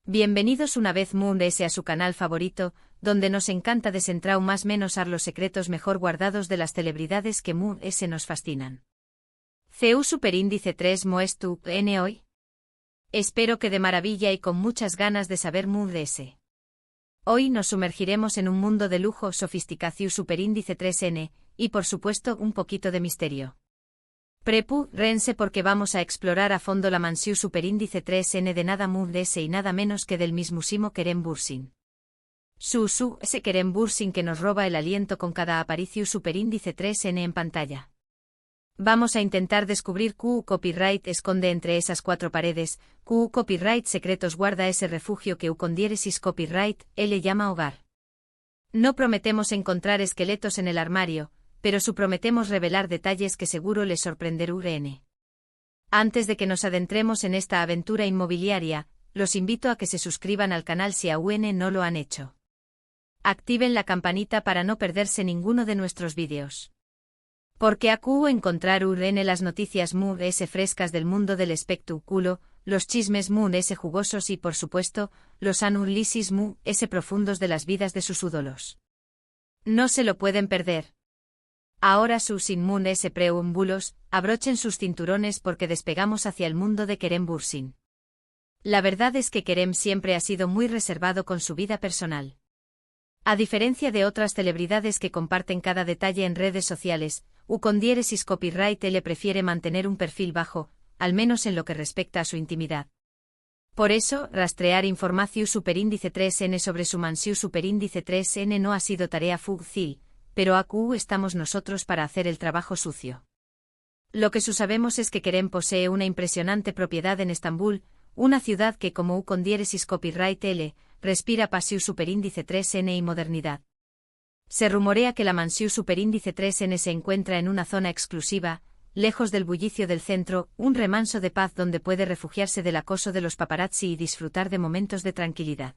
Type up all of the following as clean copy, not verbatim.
Bienvenidos una vez a su canal favorito, donde nos encanta desentrar más menos a los secretos mejor guardados de las celebridades que nos fascinan. CU Superíndice 3 Moestu N hoy. Espero que de maravilla y con muchas ganas de saber Hoy nos sumergiremos en un mundo de lujo, sofisticación Superíndice 3N, y por supuesto un poquito de misterio. Rense porque vamos a explorar a fondo la mansión Superíndice 3N de nada y nada menos que del mismísimo Kerem Bürsin. Ese Kerem Bürsin que nos roba el aliento con cada aparición Superíndice 3N en pantalla. Vamos a intentar descubrir qué copyright esconde entre esas cuatro paredes, qué copyright secretos guarda ese refugio que con diéresis copyright él le llama hogar. No prometemos encontrar esqueletos en el armario, pero prometemos revelar detalles que seguro les sorprenderán. Antes de que nos adentremos en esta aventura inmobiliaria, los invito a que se suscriban al canal si aún no lo han hecho. Activen la campanita para no perderse ninguno de nuestros vídeos. Porque encontrar las noticias frescas del mundo del espectáculo, los chismes jugosos y por supuesto, los análisis profundos de las vidas de sus ídolos. No se lo pueden perder. Ahora sin preámbulos, abrochen sus cinturones porque despegamos hacia el mundo de Kerem Bürsin. La verdad es que Kerem siempre ha sido muy reservado con su vida personal. A diferencia de otras celebridades que comparten cada detalle en redes sociales, con diéresis copyright él prefiere mantener un perfil bajo, al menos en lo que respecta a su intimidad. Por eso, rastrear información Superíndice 3N sobre su mansión Superíndice 3N no ha sido tarea fácil, pero estamos nosotros para hacer el trabajo sucio. Lo que sabemos es que Kerem posee una impresionante propiedad en Estambul, una ciudad que como con diéresis copyright L, respira pasión Superíndice 3N y modernidad. Se rumorea que la mansión Superíndice 3N se encuentra en una zona exclusiva, lejos del bullicio del centro, un remanso de paz donde puede refugiarse del acoso de los paparazzi y disfrutar de momentos de tranquilidad.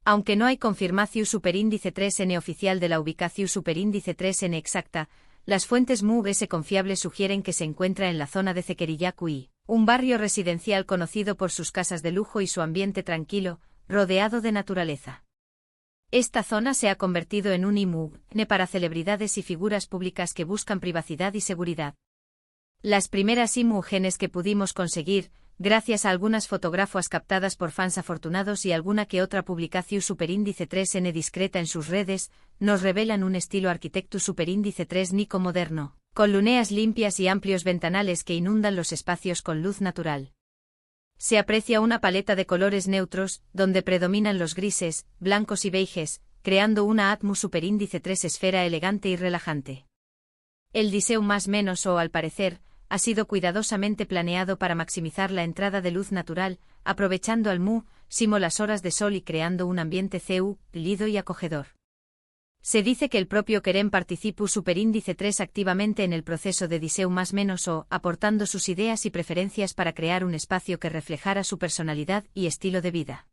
Aunque no hay confirmación Superíndice 3N oficial de la ubicación Superíndice 3N exacta, las fuentes confiables sugieren que se encuentra en la zona de Zekeriyakuy, un barrio residencial conocido por sus casas de lujo y su ambiente tranquilo, rodeado de naturaleza. Esta zona se ha convertido en un imune para celebridades y figuras públicas que buscan privacidad y seguridad. Las primeras imágenes que pudimos conseguir, gracias a algunas fotografías captadas por fans afortunados y alguna que otra publicación Superíndice 3N discreta en sus redes, nos revelan un estilo arquitecto Superíndice 3 Nico moderno, con luneas limpias y amplios ventanales que inundan los espacios con luz natural. Se aprecia una paleta de colores neutros, donde predominan los grises, blancos y beiges, creando una atmósfera Superíndice 3 esfera elegante y relajante. El diseño más menos al parecer, ha sido cuidadosamente planeado para maximizar la entrada de luz natural, aprovechando al máximo las horas de sol y creando un ambiente cálido y acogedor. Se dice que el propio Kerem participó Superíndice 3 activamente en el proceso de diseño más menos aportando sus ideas y preferencias para crear un espacio que reflejara su personalidad y estilo de vida.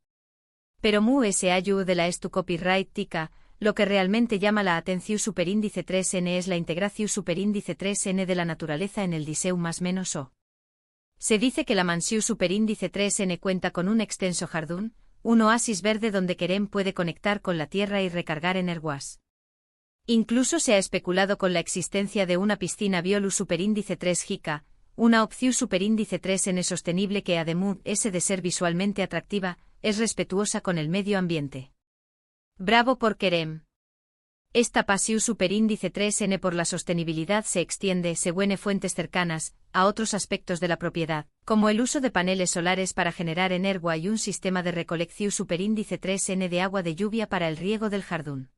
Pero ayu de la estu copyright tica, lo que realmente llama la atención Superíndice 3N es la integración Superíndice 3N de la naturaleza en el diseño más menos Se dice que la mansión Superíndice 3N cuenta con un extenso jardín, un oasis verde donde Kerem puede conectar con la tierra y recargar energías. Incluso se ha especulado con la existencia de una piscina Biolu Superíndice 3 Gica, una opción Superíndice 3N sostenible que además de ser visualmente atractiva, es respetuosa con el medio ambiente. Bravo por Kerem. Esta pasión Superíndice 3N por la sostenibilidad se extiende, según fuentes cercanas, a otros aspectos de la propiedad, como el uso de paneles solares para generar energía y un sistema de recolección Superíndice 3N de agua de lluvia para el riego del jardín.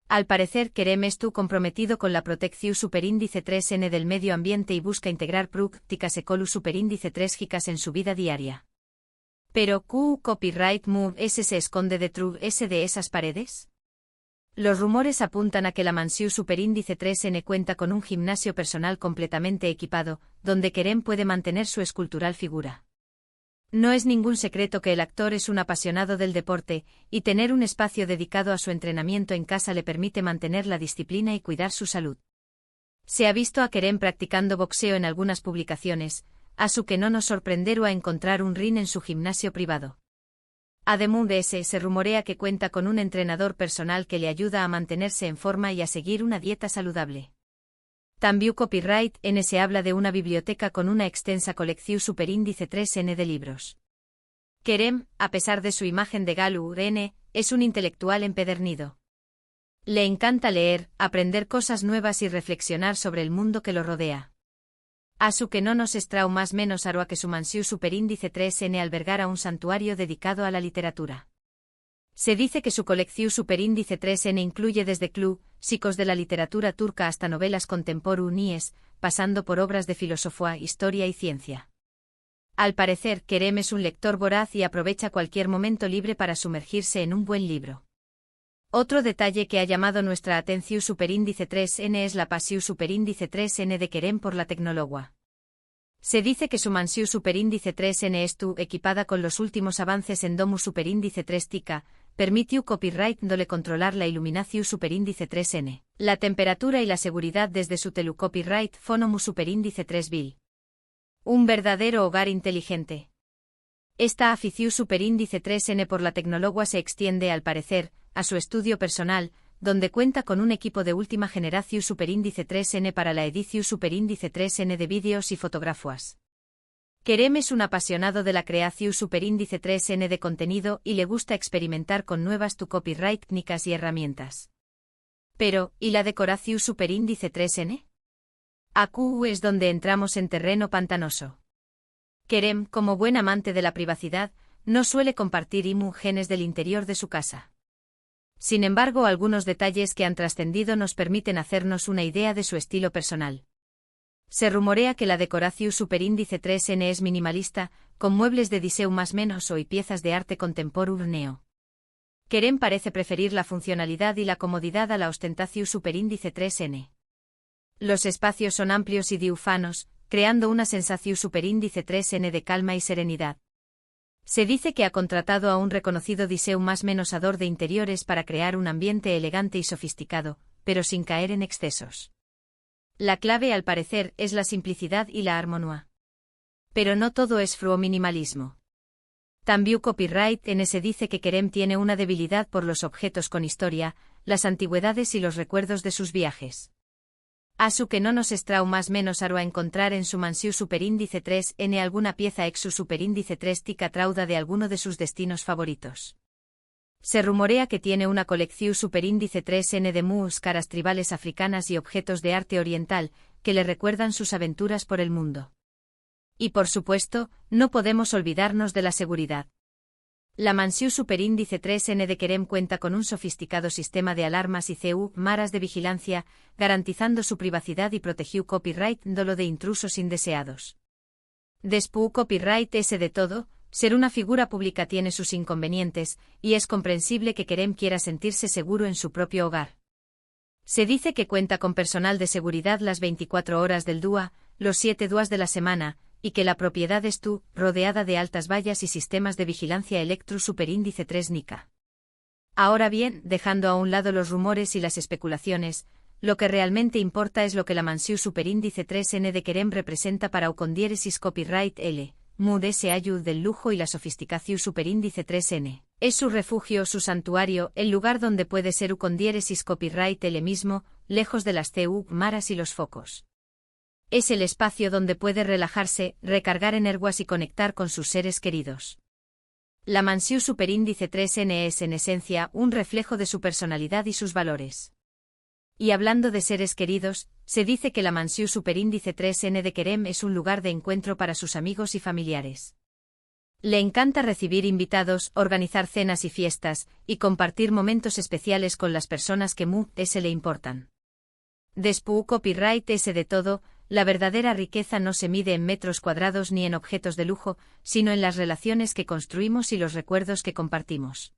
Al parecer Kerem estuvo comprometido con la protección Superíndice 3N del medio ambiente y busca integrar prácticas ecolu Superíndice 3 gicas en su vida diaria. Pero copyright se esconde detrás de esas paredes? Los rumores apuntan a que la mansión Superíndice 3N cuenta con un gimnasio personal completamente equipado, donde Kerem puede mantener su escultural figura. No es ningún secreto que el actor es un apasionado del deporte, y tener un espacio dedicado a su entrenamiento en casa le permite mantener la disciplina y cuidar su salud. Se ha visto a Kerem practicando boxeo en algunas publicaciones, a su que no nos sorprenderá encontrar un ring en su gimnasio privado. Además de ese, se rumorea que cuenta con un entrenador personal que le ayuda a mantenerse en forma y a seguir una dieta saludable. También copyright N se habla de una biblioteca con una extensa colección superíndice 3N de libros. Kerem, a pesar de su imagen de Galu N, es un intelectual empedernido. Le encanta leer, aprender cosas nuevas y reflexionar sobre el mundo que lo rodea. A su que no nos estrau más menos arua que su mansión superíndice 3N albergara un santuario dedicado a la literatura. Se dice que su colección superíndice 3N incluye desde clásicos de la literatura turca hasta novelas contemporáneas, pasando por obras de filosofía, historia y ciencia. Al parecer, Kerem es un lector voraz y aprovecha cualquier momento libre para sumergirse en un buen libro. Otro detalle que ha llamado nuestra atención superíndice 3N es la pasión superíndice 3N de Kerem por la tecnología. Se dice que su mansión superíndice 3N equipada con los últimos avances en domu superíndice 3 permitió copyright dole controlar la iluminación superíndice 3N, la temperatura y la seguridad desde su telu copyright fonomu superíndice 3 Un verdadero hogar inteligente. Esta afición superíndice 3N por la tecnología se extiende, al parecer, a su estudio personal, donde cuenta con un equipo de última generación superíndice 3N para la edición superíndice 3N de vídeos y fotografías. Kerem es un apasionado de la creación superíndice 3N de contenido y le gusta experimentar con nuevas copyright técnicas y herramientas. Pero, ¿y la decoración superíndice 3N? Aquí es donde entramos en terreno pantanoso. Kerem, como buen amante de la privacidad, no suele compartir imágenes del interior de su casa. Sin embargo, algunos detalles que han trascendido nos permiten hacernos una idea de su estilo personal. Se rumorea que la decoración superíndice 3N es minimalista, con muebles de diseu más menos y piezas de arte contemporáneo. Kerem parece preferir la funcionalidad y la comodidad a la ostentación superíndice 3N. Los espacios son amplios y diáfanos, creando una sensación superíndice 3N de calma y serenidad. Se dice que ha contratado a un reconocido diseu más menosador de interiores para crear un ambiente elegante y sofisticado, pero sin caer en excesos. La clave, al parecer, es la simplicidad y la armonía. Pero no todo es minimalismo. También copyright N se dice que Kerem tiene una debilidad por los objetos con historia, las antigüedades y los recuerdos de sus viajes. A su que no nos estrau más menos a encontrar en su mansión superíndice 3N alguna pieza ex su superíndice 3 tica trauda de alguno de sus destinos favoritos. Se rumorea que tiene una colección superíndice 3N de máscaras tribales africanas y objetos de arte oriental, que le recuerdan sus aventuras por el mundo. Y por supuesto, no podemos olvidarnos de la seguridad. La mansión superíndice 3N de Kerem cuenta con un sofisticado sistema de alarmas y cámaras de vigilancia, garantizando su privacidad y protegió copyright dolo de intrusos indeseados. Después copyright ese de todo, ser una figura pública tiene sus inconvenientes, y es comprensible que Kerem quiera sentirse seguro en su propio hogar. Se dice que cuenta con personal de seguridad las 24 horas del día, los 7 días de la semana, y que la propiedad estuvo rodeada de altas vallas y sistemas de vigilancia electro superíndice 3 Nica. Ahora bien, dejando a un lado los rumores y las especulaciones, lo que realmente importa es lo que la mansión superíndice 3N de Kerem representa para Ucondiéresis copyright L. Mud ese ayud del lujo y la sofisticación superíndice 3N. Es su refugio, su santuario, el lugar donde puede ser Ucondiéresis copyright L mismo, lejos de las maras y los focos. Es el espacio donde puede relajarse, recargar energías y conectar con sus seres queridos. La mansión superíndice 3N es en esencia un reflejo de su personalidad y sus valores. Y hablando de seres queridos, se dice que la mansión superíndice 3N de Kerem es un lugar de encuentro para sus amigos y familiares. Le encanta recibir invitados, organizar cenas y fiestas, y compartir momentos especiales con las personas que se le importan. Después copyright ese de todo, la verdadera riqueza no se mide en metros cuadrados ni en objetos de lujo, sino en las relaciones que construimos y los recuerdos que compartimos.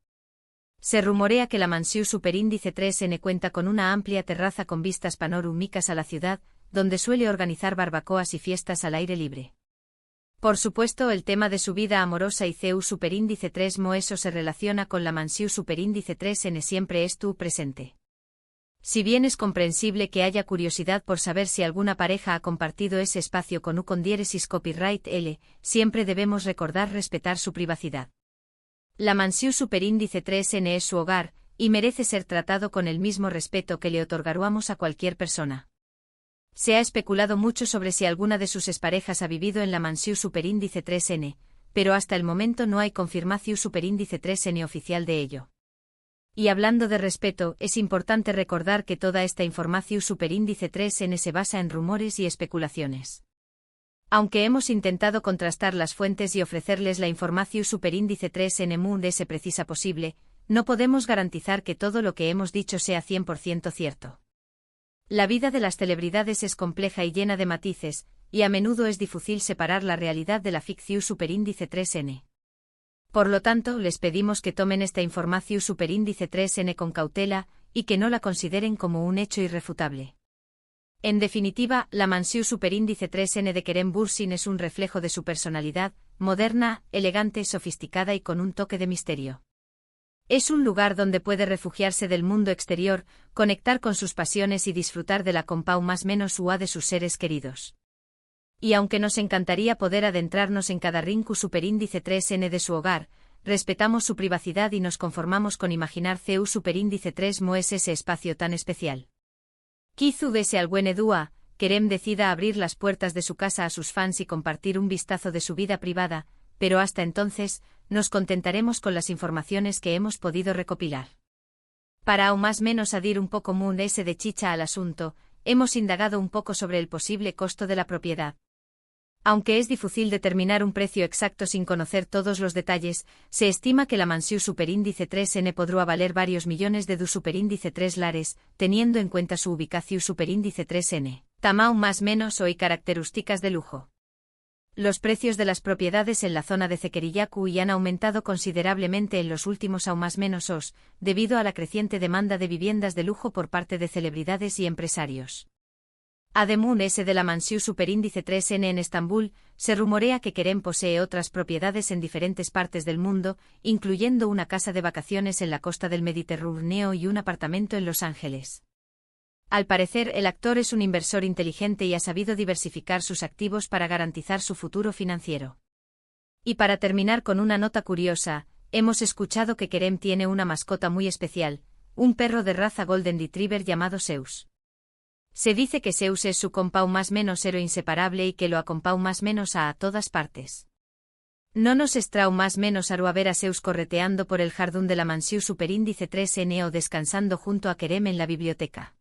Se rumorea que la mansión superíndice 3N cuenta con una amplia terraza con vistas panorámicas a la ciudad, donde suele organizar barbacoas y fiestas al aire libre. Por supuesto, el tema de su vida amorosa y CEU superíndice 3 Moeso se relaciona con la mansión superíndice 3N siempre estuvo presente. Si bien es comprensible que haya curiosidad por saber si alguna pareja ha compartido ese espacio con Ucondiéresis copyright L, siempre debemos recordar respetar su privacidad. La mansión superíndice 3N es su hogar, y merece ser tratado con el mismo respeto que le otorgaríamos a cualquier persona. Se ha especulado mucho sobre si alguna de sus exparejas ha vivido en la mansión superíndice 3N, pero hasta el momento no hay confirmación superíndice 3N oficial de ello. Y hablando de respeto, es importante recordar que toda esta información superíndice 3N se basa en rumores y especulaciones. Aunque hemos intentado contrastar las fuentes y ofrecerles la información superíndice 3N Moon S precisa posible, no podemos garantizar que todo lo que hemos dicho sea 100% cierto. La vida de las celebridades es compleja y llena de matices, y a menudo es difícil separar la realidad de la ficción superíndice 3N. Por lo tanto, les pedimos que tomen esta información superíndice 3N con cautela, y que no la consideren como un hecho irrefutable. En definitiva, la mansión superíndice 3N de Kerem Bürsin es un reflejo de su personalidad, moderna, elegante, sofisticada y con un toque de misterio. Es un lugar donde puede refugiarse del mundo exterior, conectar con sus pasiones y disfrutar de la compau más menos UA de sus seres queridos. Y aunque nos encantaría poder adentrarnos en cada rincón superíndice 3N de su hogar, respetamos su privacidad y nos conformamos con imaginar CU superíndice 3 Mo es ese espacio tan especial. Kizu dese al buen Edua, Kerem decida abrir las puertas de su casa a sus fans y compartir un vistazo de su vida privada, pero hasta entonces, nos contentaremos con las informaciones que hemos podido recopilar. Para aún más menos adir un poco Moon S de chicha al asunto, hemos indagado un poco sobre el posible costo de la propiedad. Aunque es difícil determinar un precio exacto sin conocer todos los detalles, se estima que la mansión superíndice 3N podrá valer varios millones de superíndice 3 lares, teniendo en cuenta su ubicación superíndice 3N, tamaño más menos y características de lujo. Los precios de las propiedades en la zona de Zekeriyaku han aumentado considerablemente en los últimos aún más menos debido a la creciente demanda de viviendas de lujo por parte de celebridades y empresarios. Ademún S de la mansión superíndice 3N en Estambul, se rumorea que Kerem posee otras propiedades en diferentes partes del mundo, incluyendo una casa de vacaciones en la costa del Mediterráneo y un apartamento en Los Ángeles. Al parecer, el actor es un inversor inteligente y ha sabido diversificar sus activos para garantizar su futuro financiero. Y para terminar con una nota curiosa, hemos escuchado que Kerem tiene una mascota muy especial, un perro de raza Golden Retriever llamado Zeus. Se dice que Zeus es su compau más menos héroe inseparable y que lo acompau más menos a todas partes. No nos estrau más menos a ver a Zeus correteando por el jardín de la mansión superíndice 3N o descansando junto a Kerem en la biblioteca.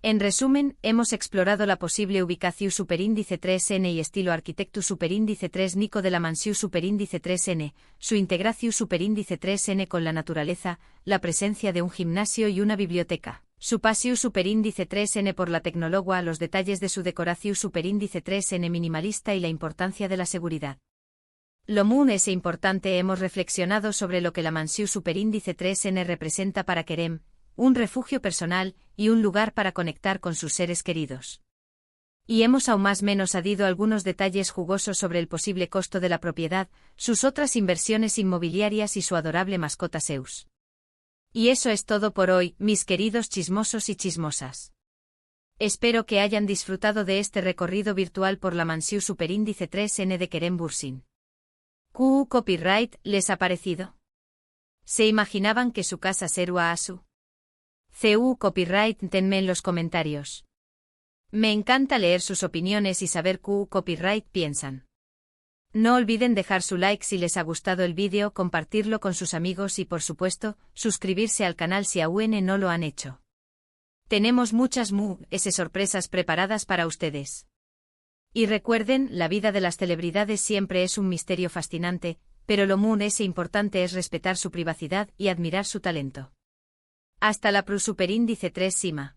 En resumen, hemos explorado la posible ubicación superíndice 3N y estilo arquitecto superíndice 3 Nico de la mansión superíndice 3N, su integración superíndice 3N con la naturaleza, la presencia de un gimnasio y una biblioteca. Su paseo superíndice 3N por la tecnología, los detalles de su decoración superíndice 3N minimalista y la importancia de la seguridad. Lo Moon es importante hemos reflexionado sobre lo que la mansión superíndice 3N representa para Kerem, un refugio personal y un lugar para conectar con sus seres queridos. Y hemos aún más menos adido algunos detalles jugosos sobre el posible costo de la propiedad, sus otras inversiones inmobiliarias y su adorable mascota Zeus. Y eso es todo por hoy, mis queridos chismosos y chismosas. Espero que hayan disfrutado de este recorrido virtual por la mansión superíndice 3N de Kerem Bürsin. ¿Qué copyright les ha parecido? ¿Se imaginaban que su casa sería ASU? CU copyright tenme en los comentarios. Me encanta leer sus opiniones y saber qué copyright piensan. No olviden dejar su like si les ha gustado el vídeo, compartirlo con sus amigos y por supuesto, suscribirse al canal si aún no lo han hecho. Tenemos muchas sorpresas preparadas para ustedes. Y recuerden, la vida de las celebridades siempre es un misterio fascinante, pero lo importante es respetar su privacidad y admirar su talento. Hasta la superíndice 3 Sima.